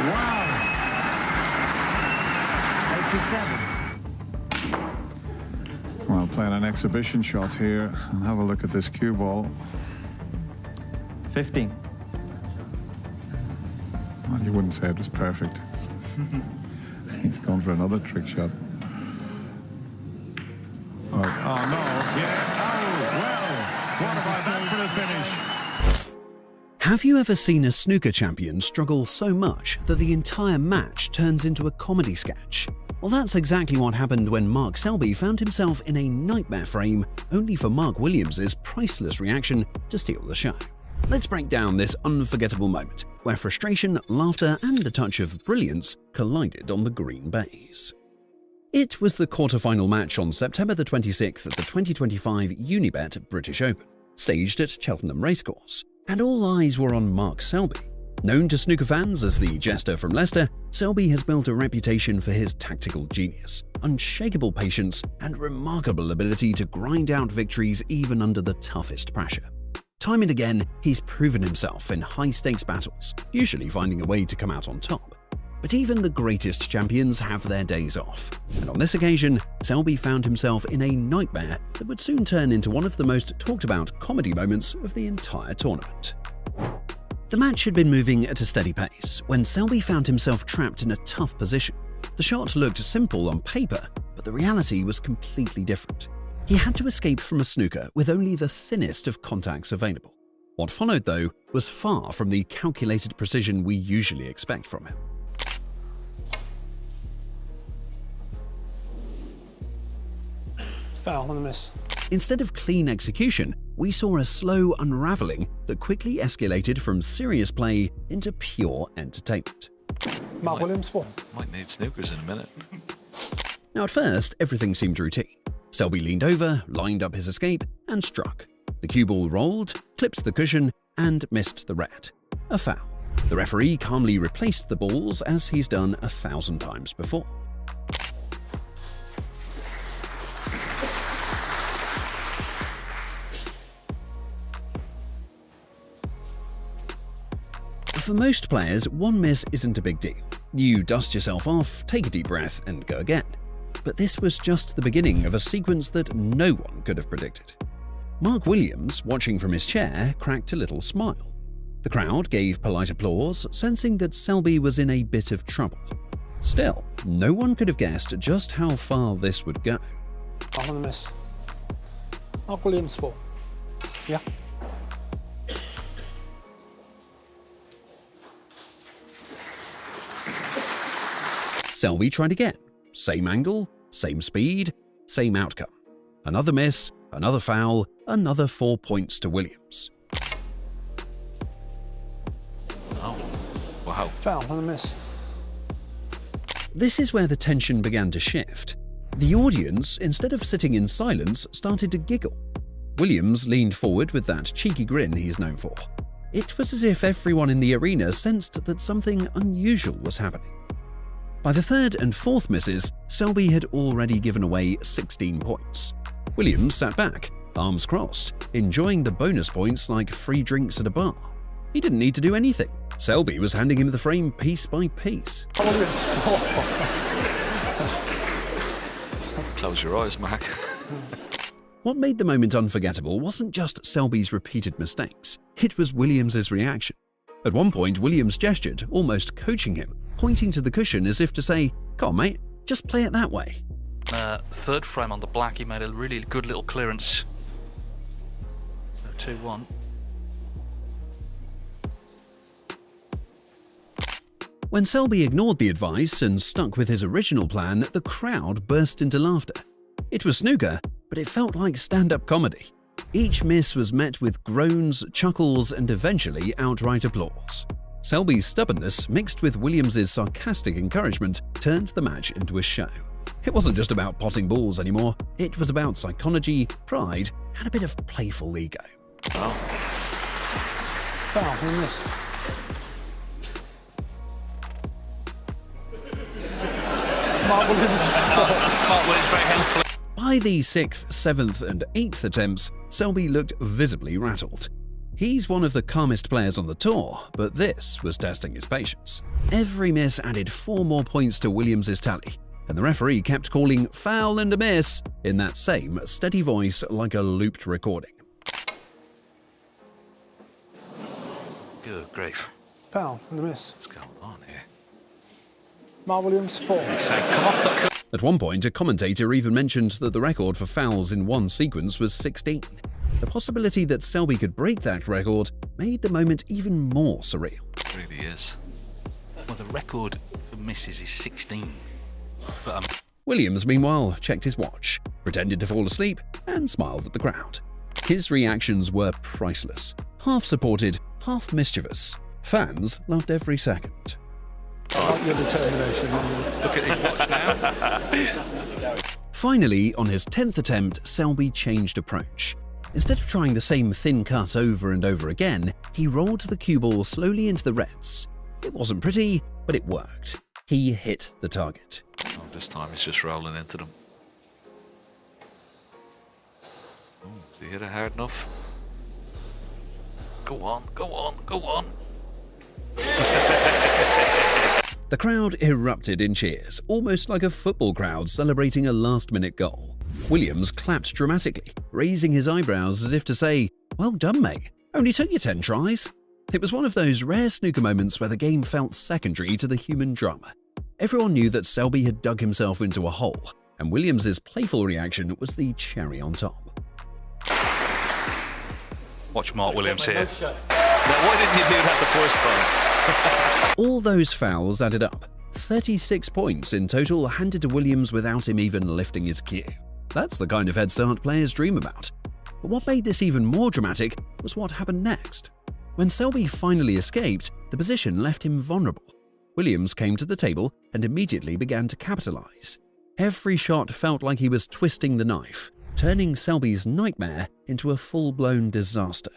Wow. 87. Well, playing an exhibition shot here, and have a look at this cue ball. 15. Well, you wouldn't say it was perfect. He's gone for another trick shot. Oh no, yeah, oh, well, what about that for the finish? Have you ever seen a snooker champion struggle so much that the entire match turns into a comedy sketch? Well, that's exactly what happened when Mark Selby found himself in a nightmare frame, only for Mark Williams' priceless reaction to steal the show. Let's break down this unforgettable moment, where frustration, laughter, and a touch of brilliance collided on the green baize. It was the quarter-final match on September the 26th at the 2025 Unibet British Open, staged at Cheltenham Racecourse, and all eyes were on Mark Selby. Known to snooker fans as the Jester from Leicester, Selby has built a reputation for his tactical genius, unshakable patience, and remarkable ability to grind out victories even under the toughest pressure. Time and again, he's proven himself in high-stakes battles, usually finding a way to come out on top. But even the greatest champions have their days off, and on this occasion, Selby found himself in a nightmare that would soon turn into one of the most talked-about comedy moments of the entire tournament. The match had been moving at a steady pace when Selby found himself trapped in a tough position. The shot looked simple on paper, but the reality was completely different. He had to escape from a snooker with only the thinnest of contacts available. What followed, though, was far from the calculated precision we usually expect from him. Foul on the miss. Instead of clean execution, we saw a slow unraveling that quickly escalated from serious play into pure entertainment. Mark Williams, 4. Might need snookers in a minute. Now, at first, everything seemed routine. Selby leaned over, lined up his escape, and struck. The cue ball rolled, clipped the cushion, and missed the red. A foul. The referee calmly replaced the balls as he's done 1,000 times before. For most players, one miss isn't a big deal. You dust yourself off, take a deep breath, and go again. But this was just the beginning of a sequence that no one could have predicted. Mark Williams, watching from his chair, cracked a little smile. The crowd gave polite applause, sensing that Selby was in a bit of trouble. Still, no one could have guessed just how far this would go. Foul on the miss. Mark Williams, 4. Yeah. Selby tried again. Same angle, same speed, same outcome. Another miss, another foul, another 4 points to Williams. Oh, wow. Foul on the miss. This is where the tension began to shift. The audience, instead of sitting in silence, started to giggle. Williams leaned forward with that cheeky grin he's known for. It was as if everyone in the arena sensed that something unusual was happening. By the third and fourth misses, Selby had already given away 16 points. Williams sat back, arms crossed, enjoying the bonus points like free drinks at a bar. He didn't need to do anything. Selby was handing him the frame piece by piece. Williams, 4. Close your eyes, Mark. What made the moment unforgettable wasn't just Selby's repeated mistakes, it was Williams' reaction. At one point, Williams gestured, almost coaching him, pointing to the cushion as if to say, "Come on, mate, just play it that way." Third frame on the black, he made a really good little clearance. 2-1. When Selby ignored the advice and stuck with his original plan, the crowd burst into laughter. It was snooker, but it felt like stand-up comedy. Each miss was met with groans, chuckles, and eventually outright applause. Selby's stubbornness, mixed with Williams' sarcastic encouragement, turned the match into a show. It wasn't just about potting balls anymore, it was about psychology, pride, and a bit of playful ego. Oh. Foul on the miss. Mark Williams, 4. Mark Williams very helpful. By the 6th, 7th, and 8th attempts, Selby looked visibly rattled. He's one of the calmest players on the tour, but this was testing his patience. Every miss added 4 more points to Williams' tally, and the referee kept calling foul and a miss in that same steady voice like a looped recording. Good grief. Foul and a miss. What's going on here? Mark Williams 4. Come on, At one point, a commentator even mentioned that the record for fouls in one sequence was 16. The possibility that Selby could break that record made the moment even more surreal. It really is. well, the record for misses is 16. But Williams, meanwhile, checked his watch, pretended to fall asleep, and smiled at the crowd. His reactions were priceless. Half supported, half mischievous. Fans loved every second. I like your determination. look at his watch now. Finally, on his 10th attempt, Selby changed approach. Instead of trying the same thin cut over and over again, he rolled the cue ball slowly into the reds. It wasn't pretty, but it worked. He hit the target. Oh, this time he's just rolling into them. Oh, did he hit it hard enough? Go on, go on, go on. The crowd erupted in cheers, almost like a football crowd celebrating a last-minute goal. Williams clapped dramatically, raising his eyebrows as if to say, "Well done, mate. Only took you 10 tries." It was one of those rare snooker moments where the game felt secondary to the human drama. Everyone knew that Selby had dug himself into a hole, and Williams's playful reaction was the cherry on top. Watch Mark Williams here. Now, why didn't you do that the first time? All those fouls added up. 36 points in total handed to Williams without him even lifting his cue. That's the kind of head start players dream about. But what made this even more dramatic was what happened next. When Selby finally escaped, the position left him vulnerable. Williams came to the table and immediately began to capitalize. Every shot felt like he was twisting the knife, turning Selby's nightmare into a full-blown disaster.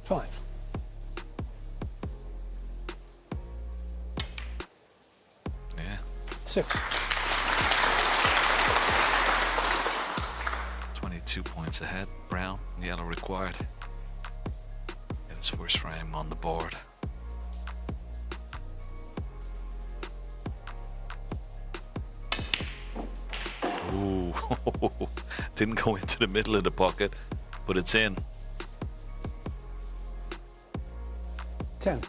Five. Yeah. 6. 22 points ahead. Brown, yellow required. Get his first frame on the board. Ooh, didn't go into the middle of the pocket, but it's in. 10.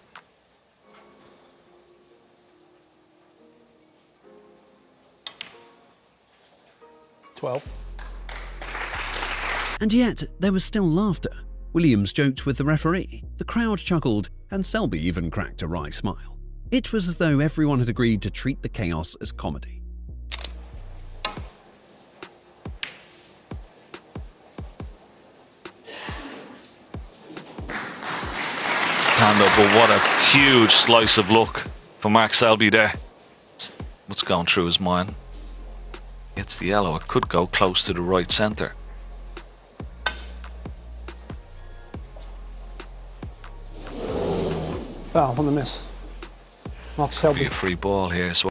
12. And yet, there was still laughter. Williams joked with the referee, the crowd chuckled, and Selby even cracked a wry smile. It was as though everyone had agreed to treat the chaos as comedy. But what a huge slice of luck for Mark Selby there. What's going through his mind? Gets the yellow. It could go close to the right centre. Foul on the miss. Mark Be Selby. a free ball here. So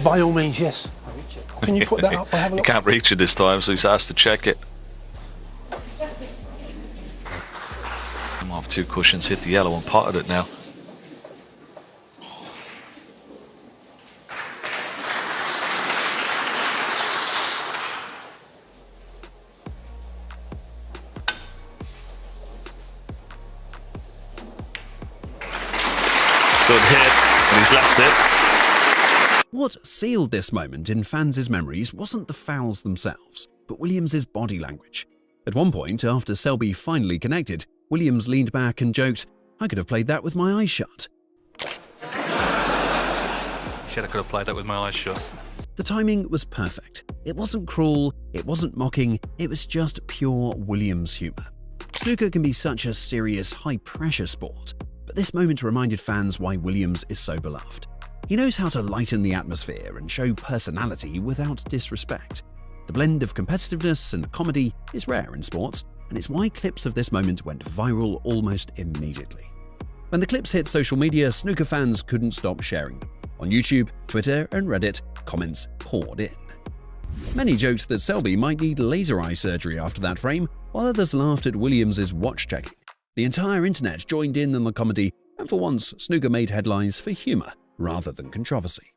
By all means, yes. Can you put that up? I'll have a you look. can't reach it this time, so he's asked to check it. Come off 2 cushions, hit the yellow and potted it now. Good hit, and he's left it. What sealed this moment in fans' memories wasn't the fouls themselves, but Williams' body language. At one point, after Selby finally connected, Williams leaned back and joked, "I could have played that with my eyes shut." He said I could have played that with my eyes shut. The timing was perfect. It wasn't cruel, it wasn't mocking, it was just pure Williams humour. Snooker can be such a serious, high-pressure sport, but this moment reminded fans why Williams is so beloved. He knows how to lighten the atmosphere and show personality without disrespect. The blend of competitiveness and comedy is rare in sports, and it's why clips of this moment went viral almost immediately. When the clips hit social media, snooker fans couldn't stop sharing them. On YouTube, Twitter, and Reddit, comments poured in. Many joked that Selby might need laser eye surgery after that frame, while others laughed at Williams' watch checking. The entire internet joined in on the comedy, and for once, snooker made headlines for humor rather than controversy.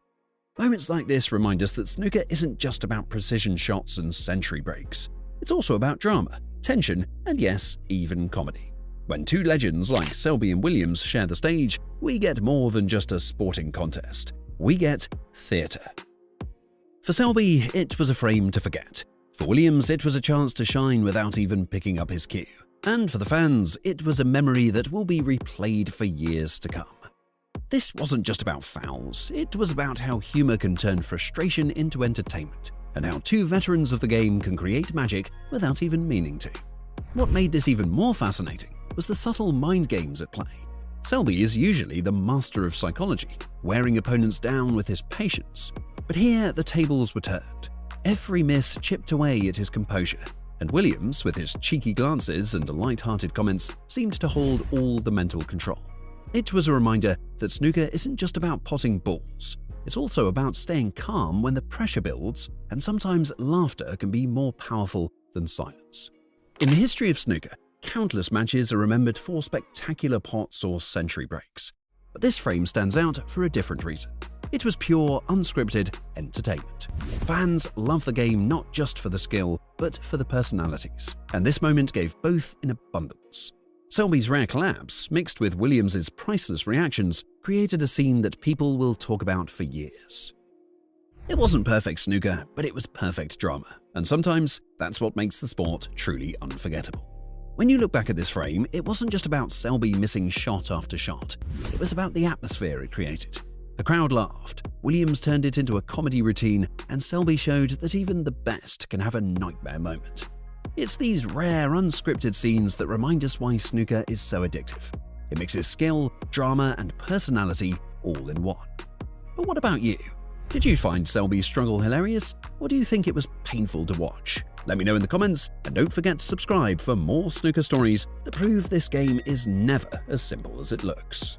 Moments like this remind us that snooker isn't just about precision shots and century breaks. It's also about drama, tension, and yes, even comedy. When two legends like Selby and Williams share the stage, we get more than just a sporting contest. We get theatre. For Selby, it was a frame to forget. For Williams, it was a chance to shine without even picking up his cue. And for the fans, it was a memory that will be replayed for years to come. This wasn't just about fouls, it was about how humour can turn frustration into entertainment, and how two veterans of the game can create magic without even meaning to. What made this even more fascinating was the subtle mind games at play. Selby is usually the master of psychology, wearing opponents down with his patience. But here, the tables were turned. Every miss chipped away at his composure, and Williams, with his cheeky glances and light-hearted comments, seemed to hold all the mental control. It was a reminder that snooker isn't just about potting balls. It's also about staying calm when the pressure builds, and sometimes laughter can be more powerful than silence. In the history of snooker, countless matches are remembered for spectacular pots or century breaks. But this frame stands out for a different reason. It was pure, unscripted entertainment. Fans love the game not just for the skill, but for the personalities, and this moment gave both in abundance. Selby's rare collapse, mixed with Williams' priceless reactions, created a scene that people will talk about for years. It wasn't perfect snooker, but it was perfect drama, and sometimes that's what makes the sport truly unforgettable. When you look back at this frame, it wasn't just about Selby missing shot after shot. It was about the atmosphere it created. The crowd laughed, Williams turned it into a comedy routine, and Selby showed that even the best can have a nightmare moment. It's these rare, unscripted scenes that remind us why snooker is so addictive. It mixes skill, drama, and personality all in one. But what about you? Did you find Selby's struggle hilarious, or do you think it was painful to watch? Let me know in the comments, and don't forget to subscribe for more snooker stories that prove this game is never as simple as it looks.